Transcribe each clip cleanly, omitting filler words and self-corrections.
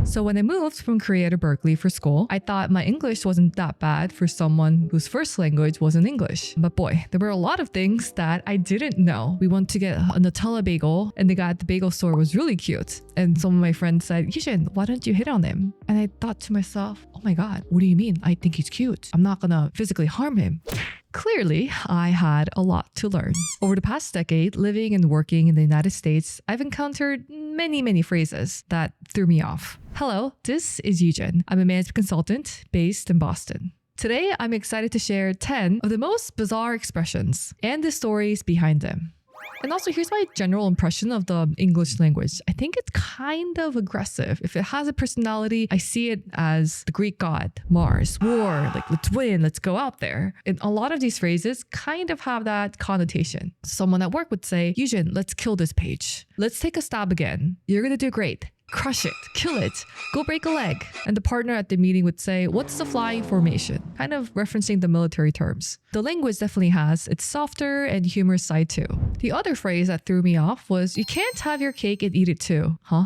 So when I moved from Korea to Berkeley for school, I thought my English wasn't that bad for someone whose first language wasn't English. But boy, there were a lot of things that I didn't know. We went to get a Nutella bagel and the guy at the bagel store was really cute. And some of my friends said, Yujin, why don't you hit on him? And I thought to myself, oh my God, what do you mean? I think he's cute. I'm not gonna physically harm him. Clearly, I had a lot to learn. Over the past decade, living and working in the United States, I've encountered many phrases that threw me off. Hello, this is Yujin. I'm a management consultant based in Boston. Today, I'm excited to share 10 of the most bizarre expressions and the stories behind them. And also, here's my general impression of the English language. I think it's kind of aggressive. If it has a personality, I see it as the Greek god, Mars, war, like let's win, let's go out there. And a lot of these phrases kind of have that connotation. Someone at work would say, Yujin, let's kill this page. Let's take a stab again. You're gonna do great. Crush it, kill it, go break a leg. And the partner at the meeting would say, what's the flying formation? Kind of referencing the military terms. The language definitely has its softer and humorous side too. The other phrase that threw me off was, you can't have your cake and eat it too. Huh?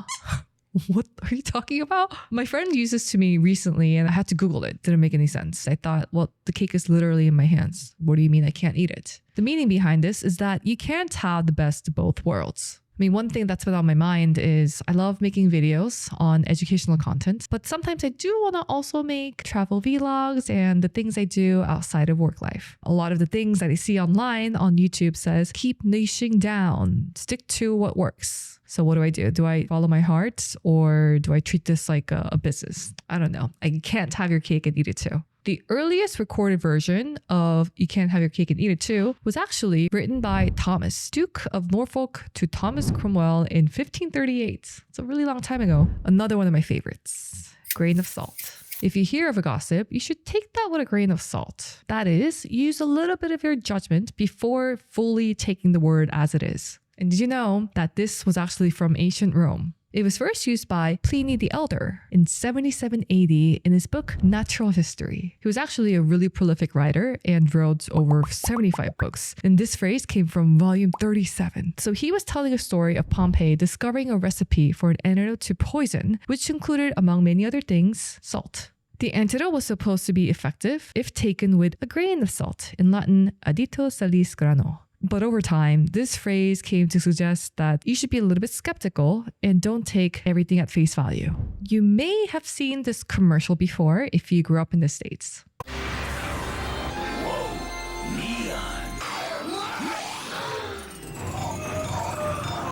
What are you talking about? My friend used this to me recently and I had to Google it. Didn't make any sense. I thought, well, the cake is literally in my hands. What do you mean I can't eat it? The meaning behind this is that you can't have the best of both worlds. I mean, one thing that's been on my mind is I love making videos on educational content, but sometimes I do want to also make travel vlogs and the things I do outside of work life. A lot of the things that I see online on YouTube says, keep niching down, stick to what works. So what do? Do I follow my heart or do I treat this like a business? I don't know. I can't have your cake and eat it too. The earliest recorded version of You Can't Have Your Cake and Eat It Too was actually written by Thomas, Duke of Norfolk to Thomas Cromwell in 1538. It's a really long time ago. Another one of my favorites, grain of salt. If you hear of a gossip, you should take that with a grain of salt. That is, use a little bit of your judgment before fully taking the word as it is. And did you know that this was actually from ancient Rome? It was first used by Pliny the Elder in 77 AD in his book Natural History. He was actually a really prolific writer and wrote over 75 books. And this phrase came from volume 37. So he was telling a story of Pompey discovering a recipe for an antidote to poison, which included, among many other things, salt. The antidote was supposed to be effective if taken with a grain of salt, in Latin, addito salis grano. But over time, this phrase came to suggest that you should be a little bit skeptical and don't take everything at face value. You may have seen this commercial before if you grew up in the States. Whoa,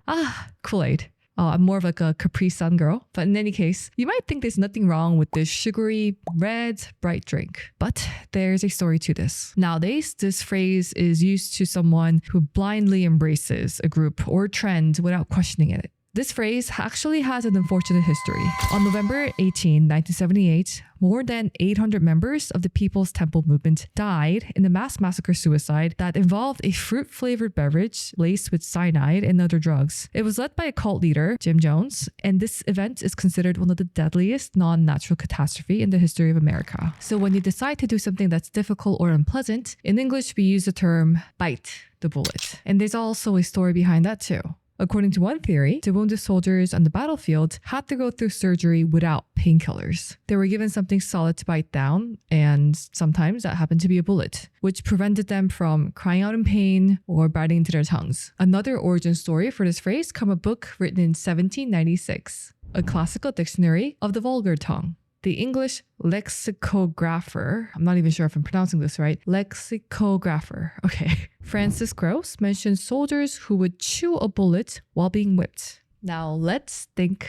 neon. Kool-Aid. I'm more of like a Capri Sun girl. But in any case, you might think there's nothing wrong with this sugary, red, bright drink. But there's a story to this. Nowadays, this phrase is used to someone who blindly embraces a group or trend without questioning it. This phrase actually has an unfortunate history. On November 18, 1978, more than 800 members of the People's Temple movement died in a mass massacre suicide that involved a fruit-flavored beverage laced with cyanide and other drugs. It was led by a cult leader, Jim Jones, and this event is considered one of the deadliest non-natural catastrophe in the history of America. So when you decide to do something that's difficult or unpleasant, in English we use the term bite the bullet. And there's also a story behind that too. According to one theory, the wounded soldiers on the battlefield had to go through surgery without painkillers. They were given something solid to bite down, and sometimes that happened to be a bullet, which prevented them from crying out in pain or biting into their tongues. Another origin story for this phrase comes from a book written in 1796, a classical dictionary of the vulgar tongue. The English lexicographer, I'm not even sure if I'm pronouncing this right, lexicographer, okay. Francis Gross mentioned soldiers who would chew a bullet while being whipped. Now let's think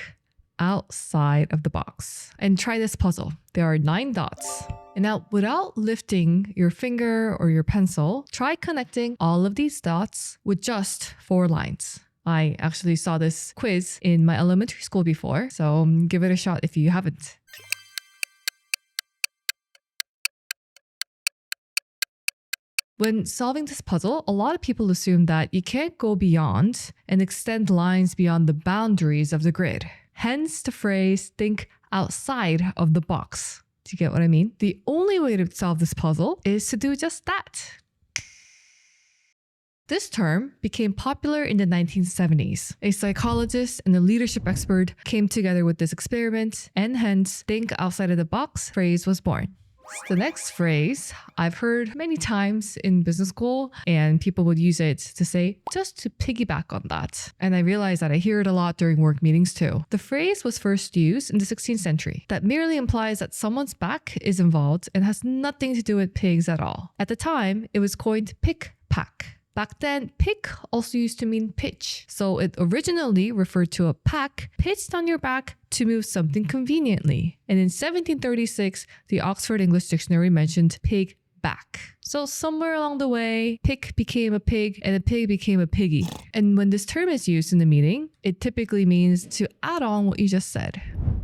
outside of the box and try this puzzle. There are 9 dots. And now without lifting your finger or your pencil, try connecting all of these dots with just 4 lines. I actually saw this quiz in my elementary school before, so give it a shot if you haven't. When solving this puzzle, a lot of people assume that you can't go beyond and extend lines beyond the boundaries of the grid. Hence the phrase, think outside of the box. Do you get what I mean? The only way to solve this puzzle is to do just that. This term became popular in the 1970s. A psychologist and a leadership expert came together with this experiment, and hence, think outside of the box phrase was born. The next phrase I've heard many times in business school, and people would use it to say, just to piggyback on that. And I realized that I hear it a lot during work meetings too. The phrase was first used in the 16th century. That merely implies that someone's back is involved and has nothing to do with pigs at all. At the time, it was coined pick-pack. Back then, pick also used to mean pitch. So it originally referred to a pack pitched on your back to move something conveniently. And in 1736, the Oxford English Dictionary mentioned pig back. So somewhere along the way, pick became a pig and a pig became a piggy. And when this term is used in the meeting, it typically means to add on what you just said.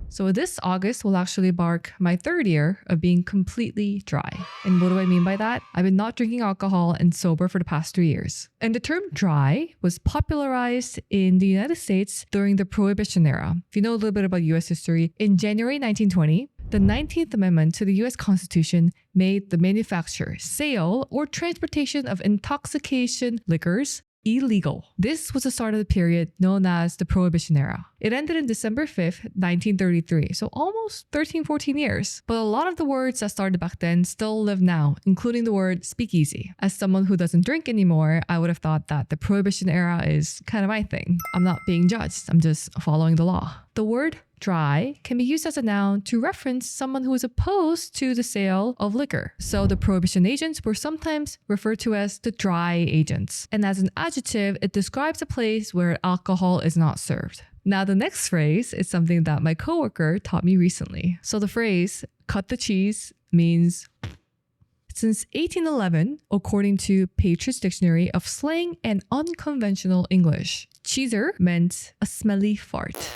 So this August will actually mark my 3rd year of being completely dry. And what do I mean by that? I've been not drinking alcohol and sober for the past 3 years. And the term dry was popularized in the United States during the Prohibition era. If you know a little bit about US history, in January 1920, the 19th Amendment to the US Constitution made the manufacture, sale, or transportation of intoxication liquors illegal. This was the start of the period known as the Prohibition era. It ended in December 5th, 1933, so almost 14 years. But a lot of the words that started back then still live now, including the word speakeasy. As someone who doesn't drink anymore, I would have thought that the Prohibition era is kind of my thing. I'm not being judged, I'm just following the law. The word dry can be used as a noun to reference someone who is opposed to the sale of liquor. So the prohibition agents were sometimes referred to as the dry agents. And as an adjective, it describes a place where alcohol is not served. Now, the next phrase is something that my coworker taught me recently. So the phrase, cut the cheese, means since 1811, according to Patriot's Dictionary of Slang and Unconventional English, cheeser meant a smelly fart.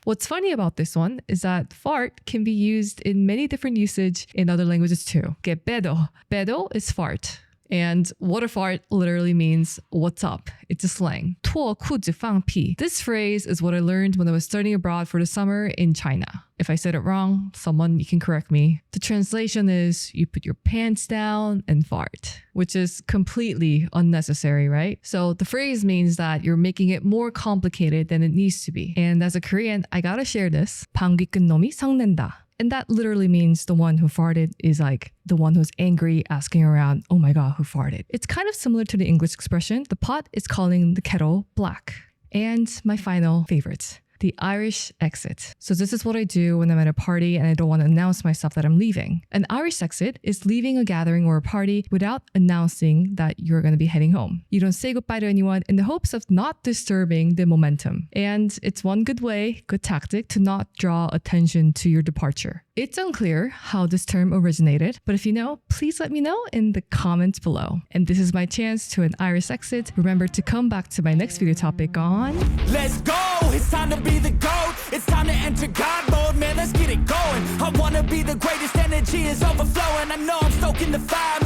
What's funny about this one is that fart can be used in many different usage in other languages too. Que pedo. Pedo is fart. And what a fart literally means what's up. It's a slang. 脱裤子放屁. This phrase is what I learned when I was studying abroad for the summer in China. If I said it wrong, you can correct me. The translation is you put your pants down and fart, which is completely unnecessary, right? So the phrase means that you're making it more complicated than it needs to be. And as a Korean, I gotta share this. 방귀 끈 놈이 성낸다. And that literally means the one who farted is like the one who's angry, asking around, oh my God, who farted? It's kind of similar to the English expression. The pot is calling the kettle black. And my final favorite, the Irish exit. So this is what I do when I'm at a party and I don't want to announce myself that I'm leaving. An Irish exit is leaving a gathering or a party without announcing that you're going to be heading home. You don't say goodbye to anyone in the hopes of not disturbing the momentum. And it's one good tactic to not draw attention to your departure. It's unclear how this term originated, but if you know, please let me know in the comments below. And this is my chance to an Irish exit. Remember to come back to my next video topic on... Let's go! It's time to be the GOAT. It's time to enter God mode, man, let's get it going. I wanna be the greatest, energy is overflowing. I know I'm stoking the fire.